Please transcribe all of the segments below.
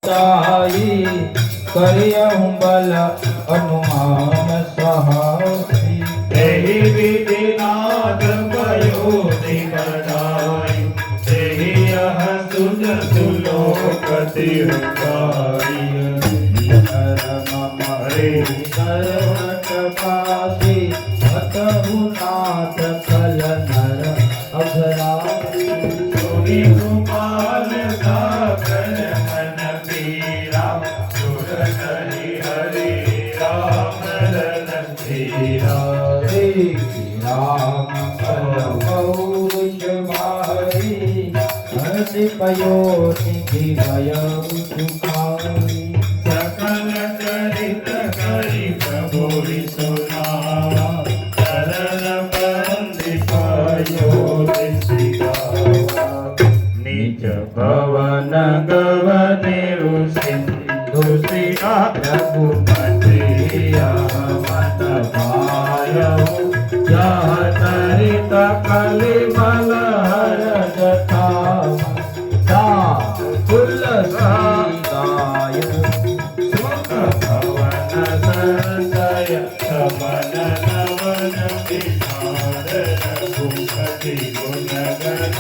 ताई करियहु बल अनुमान सहासी तेहि विधिनाथ भयो दिगदाई तेहि यह सुन सुलोकति हुकारी हरे शरणट पासी हतहु नाथ कल नर अघरासी सुनि गोपाल सागर मन पीरा सुर हरि हरि राम रणधीरा हरे राम कल पौरुष मारी हरि पयो निधि भय सुखारी सकल चरित करि प्रभुरि सुनावा चरण बंदि पायो सिगावा निज भवन गवने सिंधु सिया रघुपति मन पायऊ यह चरित कलिमल हर जथा तुलसी गाय भवन संजय समन नवन विषाद रघुपति गुण गण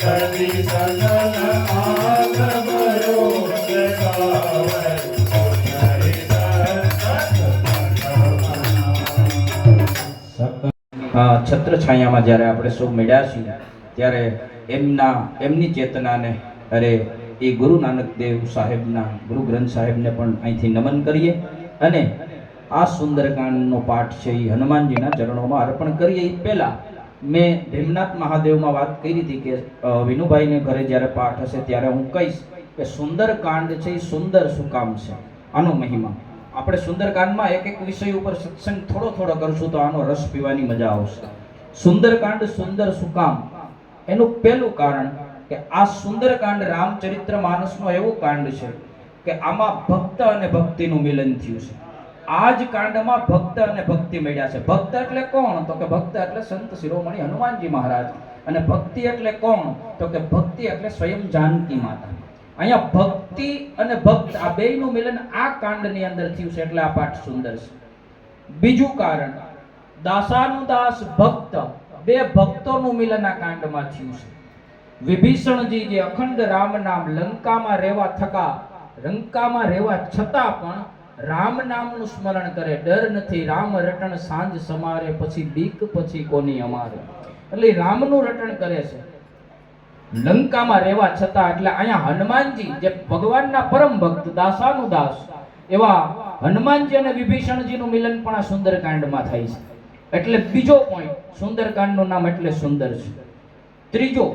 कवि सगल आग बरोज गावै છત્ર છાયામાં જ્યારે આપણે સૌ મળ્યા છીએ ત્યારે એમની ચેતનાને અરે એ ગુરુ નાનક દેવ સાહેબના ગુરુ ગ્રંથ સાહેબને પણ અહીંથી નમન કરીએ અને આ સુંદરકાંડનો પાઠ છે એ હનુમાનજીના ચરણોમાં અર્પણ કરીએ. એ પહેલાં મેં ભીમનાથ મહાદેવમાં વાત કરી હતી કે વિનુભાઈને ઘરે જ્યારે પાઠ હશે ત્યારે હું કહીશ કે સુંદરકાંડ છે એ સુંદર શું કામ છે, આનો મહિમા. આપણે સુંદરકાંડમાં એક એક વિષય ઉપર સત્સંગ થોડો થોડો કરશું તો આનો રસ પીવાની મજા આવશે. સુંદરકાંડ સુંદર શું કામ, એનું પહેલું કારણ કે આ સુંદરકાંડ રામચરિત્ર માનસનો એવો કાંડ છે કે આમાં ભક્ત અને ભક્તિનું મિલન થયું છે. આ જ કાંડમાં ભક્ત અને ભક્તિ મળ્યા છે. ભક્ત એટલે કોણ? તો કે ભક્ત એટલે સંત શિરોમણી હનુમાનજી મહારાજ. અને ભક્તિ એટલે કોણ? તો કે ભક્તિ એટલે સ્વયં જાનકી માતા. અહીંયા ભક્તિ અને ભક્ત આ બેયનું મિલન આ કાંડની અંદર થયું છે એટલે આ પાઠ સુંદર છે. બીજું કારણ, દાસાનુદાસ ભક્ત, બે ભક્તોનું મિલન આ કાંડમાં થયું છે. વિભીષણજી જે અખંડ રામ નામ લંકામાં રહેવા છતાં પણ રામ નામનું સ્મરણ કરે, ડર નથી રામ રટણ સાંજ સમારે, પછી બીક પછી કોની અમારે. એટલે રામનું રટણ કરે છે લંકામાં રહેવા છતાં. એટલે અહીંયા હનુમાનજી જે ભગવાનના પરમ ભક્ત દાસાનુદાસ એવા હનુમાનજી અને વિભીષણજીનું મિલન પણ આ સુંદરકાંડમાં થાય છે. એટલે બીજો પોઈન્ટ, સુંદરકાંડનું નામ એટલે સુંદર છે. ત્રીજો,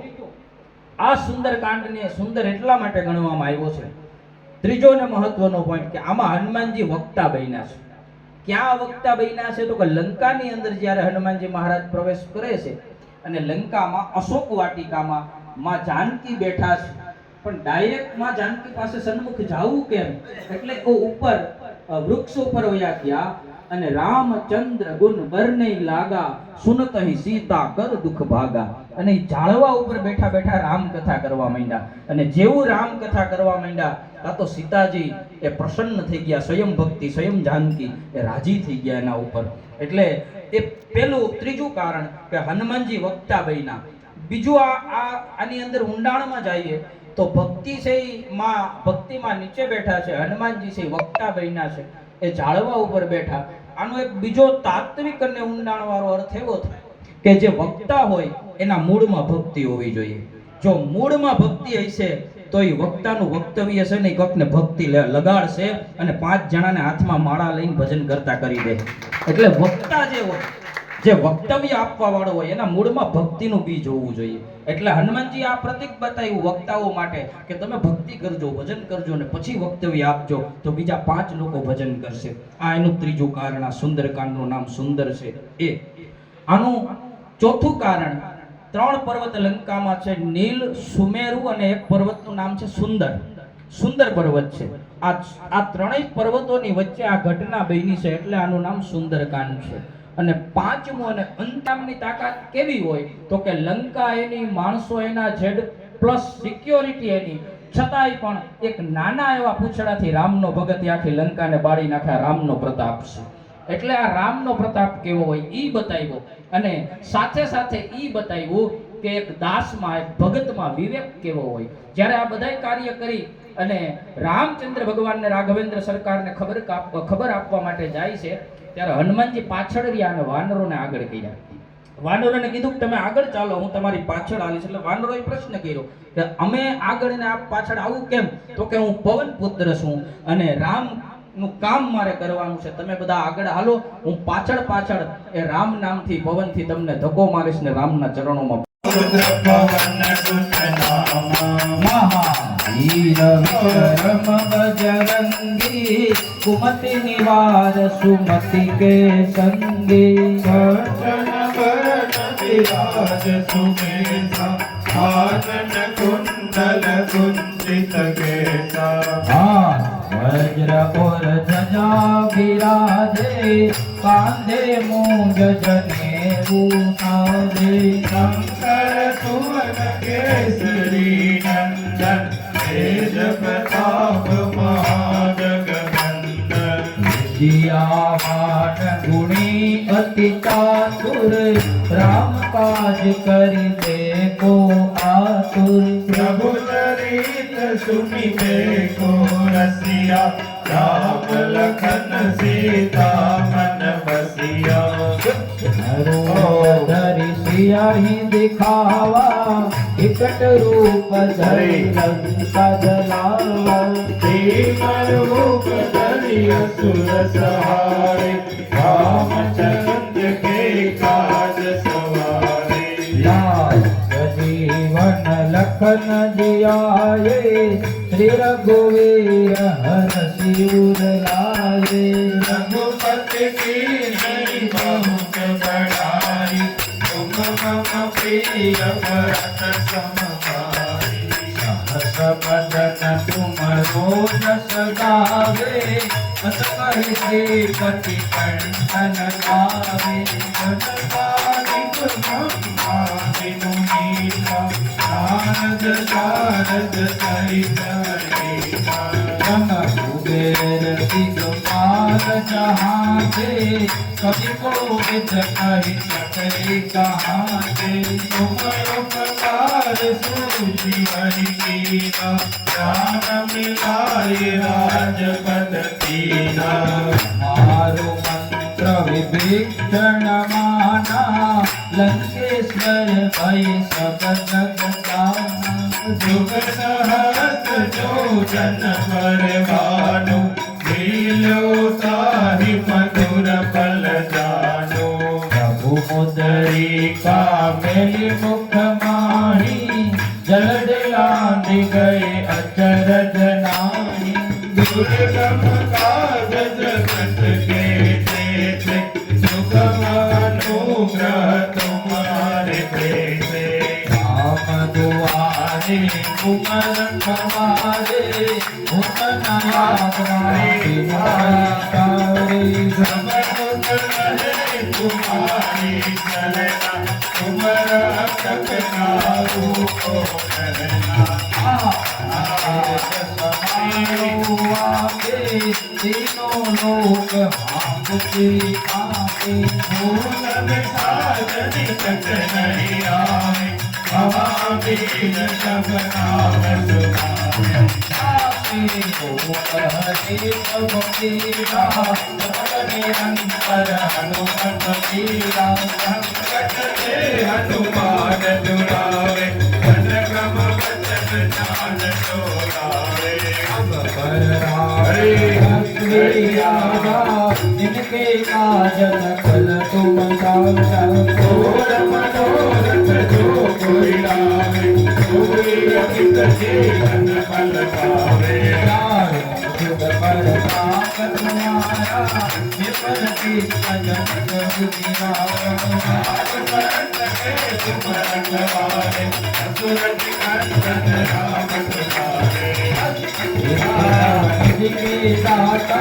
આ સુંદરકાંડને સુંદર એટલા માટે ગણવામાં આવ્યો છે. ત્રીજો ને મહત્વનો પોઈન્ટ કે આમાં હનુમાનજી વક્તા બન્યા છે. ક્યાં વક્તા બન્યા છે? તો કે લંકાની અંદર જ્યારે હનુમાનજી મહારાજ પ્રવેશ કરે છે અને લંકામાં અશોક વાટિકામાં માં જાનકી બેઠા છે, પણ ડાયરેક્ટ માં જાનકી પાસે સન્મુખ જાવું કેમ? એટલે ઉપર વૃક્ષ ઉપર વયા ગયા અને રામચંદ્ર ગુણ બરનઈ લાગા સુનત હી સીતા કર દુઃખ ભાગા. અને ઝાડવા ઉપર બેઠા બેઠા રામ કથા કરવા માંડ્યા. અને જેવું રામ કથા કરવા માંડ્યા આ તો સીતાજી એ પ્રસન્ન થઈ ગયા, સ્વયં ભક્તિ સ્વયં જાનકી એ રાજી થઈ ગયા એના ઉપર. એટલે એ પેલું ત્રીજું કારણ કે હનુમાનજી વક્તા બન્યા. બીજું આની અંદર ઊંડાણમાં જઈએ તો ભક્તિ છે ભક્તિમાં નીચે બેઠા છે, હનુમાનજી છે વક્તા બન્યા છે, એ ઝાડવા ઉપર બેઠા. આનો એક બીજો તાત્વિક અને ઊંડાણ વાળો અર્થ એવો થાય કે જે વક્તા હોય એના મૂળમાં ભક્તિ હોવી જોઈએ. જો મૂળમાં ભક્તિ હશે તો એ વક્તાનું વક્તવ્ય છે ને કોકને ભક્તિ લગાડશે અને 5 જણાને હાથમાં માળા લઈને ભજન કરતા કરી દે. એટલે વક્તા જે હોય, જે વક્તવ્ય આપવા વાળો હોય એના મૂળમાં ભક્તિનું બીજ હોવું જોઈએ. એટલે હનુમાનજી આ પ્રતીક બતાવ્યું વક્તાઓ માટે કે તમે ભક્તિ કરજો, ભજન કરજો ને પછી વક્તવ્ય આપજો તો બીજા 5 લોકો ભજન કરશે. આ એનું ત્રીજું કારણ. આ સુંદરકાંડનું નામ સુંદર છે. આનું ચોથું કારણ, 3 પર્વત લંકામાં છે, નીલ, સુમેરુ અને એક પર્વતનું નામ છે સુંદર પર્વત છે. આ ત્રણેય પર્વતોની વચ્ચે આ ઘટના બની છે એટલે આનું નામ સુંદરકાંડ છે. અને પાંચમું અને અંતમની તાકાત કેવી હોય તો કે લંકા એની, માણસો એના, જેડ પ્લસ સિક્યોરિટી એની, છતાંય પણ એક નાના એવા પૂંછડાથી રામનો ભગત આખી લંકાને બાળી નાખ્યા. રામનો પ્રતાપ છે. એટલે આ રામનો પ્રતાપ કેવો હોય ઈ બતાવ્યો, અને સાથે સાથે ઈ બતાવ્યું કે એક દાસમાં એક ભગતમાં વિવેક કેવો હોય. જ્યારે આ બધાય કાર્ય કરી અને રામચંદ્ર ભગવાનને રાઘવેન્દ્ર સરકારને ખબર આપવા માટે જાય છે, ત્યારે હનુમાનજી પાછળ રહ્યા અને વાનરોને આગળ કર્યા. વાનરોને કીધું કે તમે આગળ ચાલો, હું તમારી પાછળ આવીશ. એટલે વાનરોએ પ્રશ્ન કર્યો કે અમે આગળ ને આપ પાછળ આવું કેમ? તો કે હું પવન પુત્ર છું અને રામ નું કામ મારે કરવાનું છે. તમે બધા આગળ હાલો, હું પાછળ પાછળ એ રામ નામથી પવનથી તમને ધક્કો મારીશ ને રામના ચરણોમાં વીર વિક્રમ બજરંગી કુમતિ નિવાર સુમતિ કે સંગી विराज सुमेधा आनन कुंडल कुंजित केसा वज्र और ध्वजा विराजे कांधे मूंज जनेऊ साजे शंकर सुवन केसरी नंदन तेज प्रताप महाजगवंदन जियावान गुणी अति चातुर राम काज करि देखो आतुर प्रभु चरित सुनिबे को रसिया राम लखन सीता मन बसिया धरि सियाहि दिखावा विकट रूप धरि लंका जलावा भीमर रूप धरि असुर सहारे रामचंद्र के काज सवारे लाल जीवन लखन जियाए श्री रघुवीर हरषि उर लाए रघुपति की नई बहुत बड़ाई तुम मम प्रिय भरत सम भाई सहस बदन तुम रोज सगावे अस कहि श्रीपति कंठन गावे जनकादिक ब्रह्मादि मुनीसा नारद शारद सहित अनेका जन कुबेर दिगपाल जहाँ से कवि कोविद कहि सकै कहाँ से तुम उपकार सूझी हरि कीना प्राण मिलाए राजपद कीना मारो मंत्र विभीषण माना लंकेश्वर भय सब जग जाना जुग सहस्र जो जन पर भानु लीलो ताहि मधुर फल जानो प्रभु मुदरी का मेली मुख माही जल दिलांदि गए अचरज नाही दुर्गम काज जगत के तेते सुगम अनुग्रह तुम्हारे तेते राम दुआरे कुमर कवारे भूतन आग्राही तारे सब सुख रहे तुम्हारी चलना तुम रक्षक काहू को डरना तीनों लोग भागते आते भूल विसाजन कट नहीं आए महावीर जब नाम सुनाए निरंतर हनुमत वीरा संकट से हनुमान दुलारे मन क्रम वचन जान छोड़ावे जिनके काज सकल तुम घोर मनोरथ जो कोई लावे कोई अमित जीवन फल पावे तुम रखवारे असुरति कंदन राम तुम्हारे दाता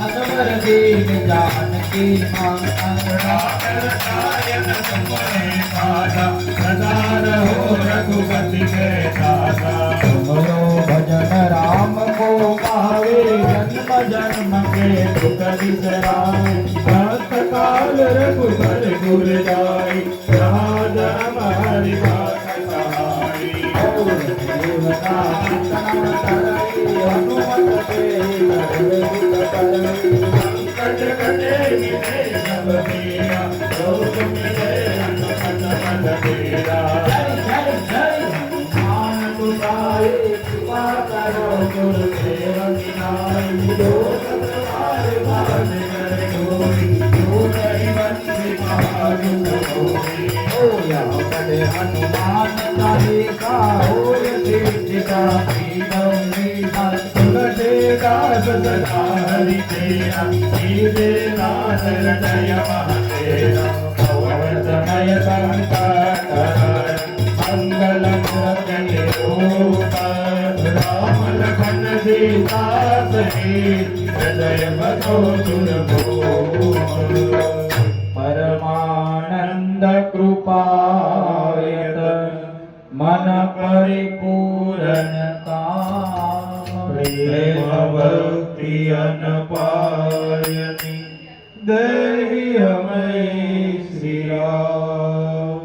असवर दीन जानकी माता नारायण तुम्हारे दादा सदा रहो रघुपति के दादा तुमरो भजन राम को पावे जन्म जन्म के दुख बिसराए अंत काल रघुबर गुर जाय जहाँ जन्म हरि बात सहाय और देवता चिंतन करई हनुमत के करवे दुख करई संकट कटे मिटे सब पीरा रोग मिटे हनुमत मन तेरा जय जय जय मान तुझाए कृपा करो गुरुदेव विनाई लोक तुम्हारे बाद करे कोई जो नहीं बंसी महाजु कोई ओ या बड़े हनुमान चालीसा हो सिद्धि का प्रीतम मीठा तुलसी दास सदा हरि तेरा सीधे नाथ हृदय महातेरा भगवत मय संकट मंगल मूर्ति रूप राम लखन सीता सहित हृदय बसो दुर्भूप परमानंद कृपायत मन परिपूरणता प्रेम भक्ति अनपायनि देहि हमें श्री राम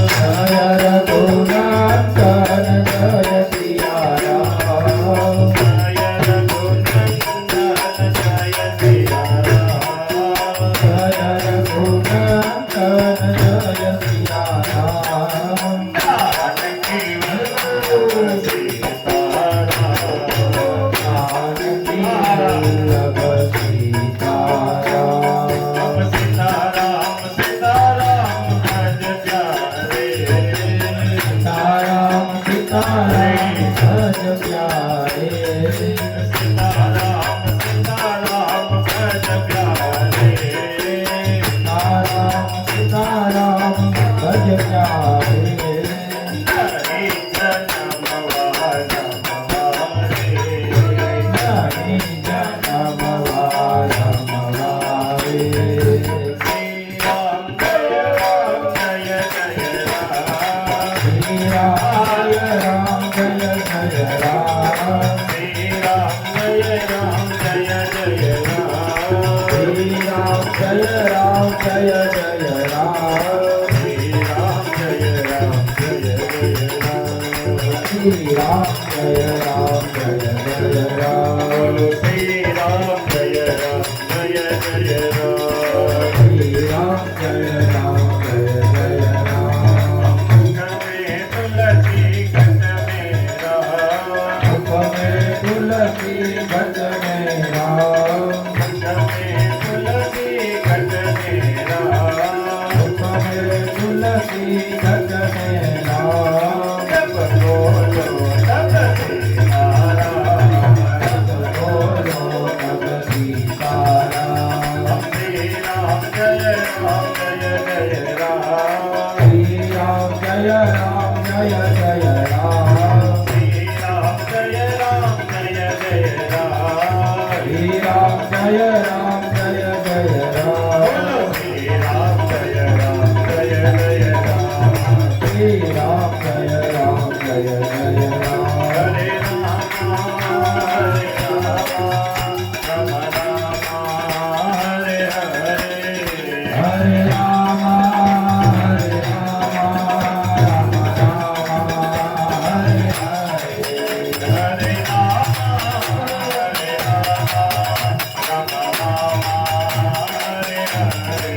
जय रघुनंदन जय सिया राम जय रघुनंदन जय सिया राम जय रघुनंदन जय सिया राम जानकी वल्लभ सीताराम जानकी वल्लभ सीताराम सीताराम सीताराम भज प्यारे सीताराम सीताराम भज प्यारे सीताराम सीताराम भज प्यारे सीताराम सीताराम भज प्यारे हरि जन्म वारम हरे हरि जन्म वारम वारे श्री राम जय जय राम श्री राम जय जय राम श्री राम जय राम जय जय राम श्री राम जय राम जय जय राम श्री राम जय राम जय जय राम श्री राम जय राम जय जय राम श्री राम जय राम जय जय राम श्री राम जय राम जय जय राम में तुलसी घट में राम मुख में तुलसी घट में राम में तुलसी घट में राम मुख में तुलसी घट में राम जब बोलो तब सीताराम बोलो तब सीताराम श्री राम जय राम जय जय राम श्री राम जय राम जय जय राम श्री राम जय राम जय जय राम श्री राम जय राम जय जय बोलो राम श्री राम जय राम जय जय राम श्री राम जय राम जय जय राम हरे राम राम राम हरे हरे हरे राम हरे राम राम राम हरे हरे हरे राम हरे राम राम हरे हरे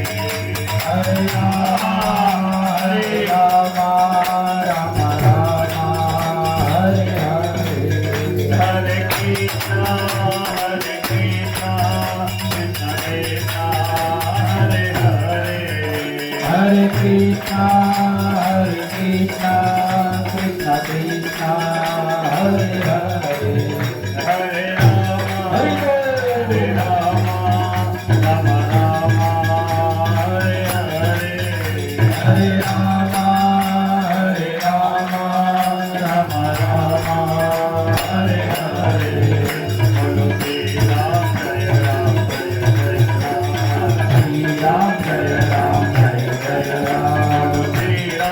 हरे राम हरे राम राम राम हरे हरे हरे कृष्णा कृष्ण कृष्ण हरे हरे हरे कृष्णा कृष्ण कृष्ण हरे हरे हरे राम हरे राम राम राम हरे हरे हरे राम राम राम हरे हरे बोलो श्री राम जय राम जय जय राम श्री राम जय राम जय जय राम श्री राम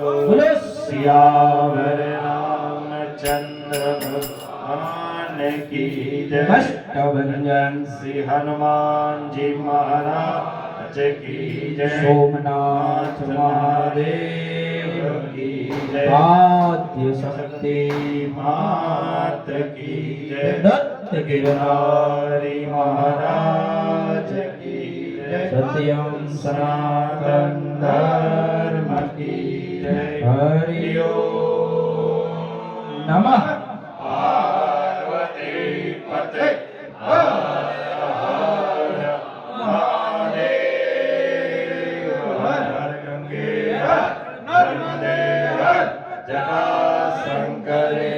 બોલો सियावर रामचंद्र भगवान की जय કષ્ટભંજન श्री हनुमान जी महाराज की जय સોમનાથ મહાદેવ की जय આદ્ય શક્તિ मात की जय દત્ત गिरधारी महाराज की जय સત્યમ सनातन धर्म की जय હરિ નમઃ पार्वती पते हर हर महादेव हर गंगे हर नर्मदे हर जटाशंकरे